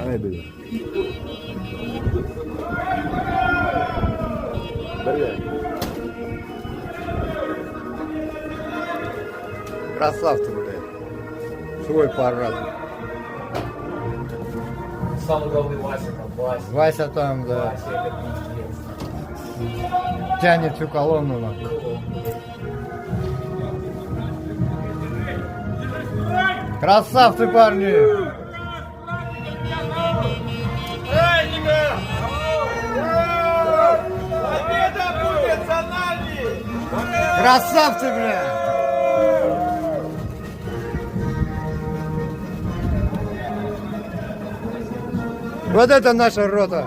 Рыбы. Красавцы, блядь. Свой парад. Самый главный Вася там, Вася. Вася там, да. Вася, это пиздец. Тянет всю колонну. Нахуй. Красавцы, парни! Победа будет за нами! Красавцы, бля! Вот это наша рота!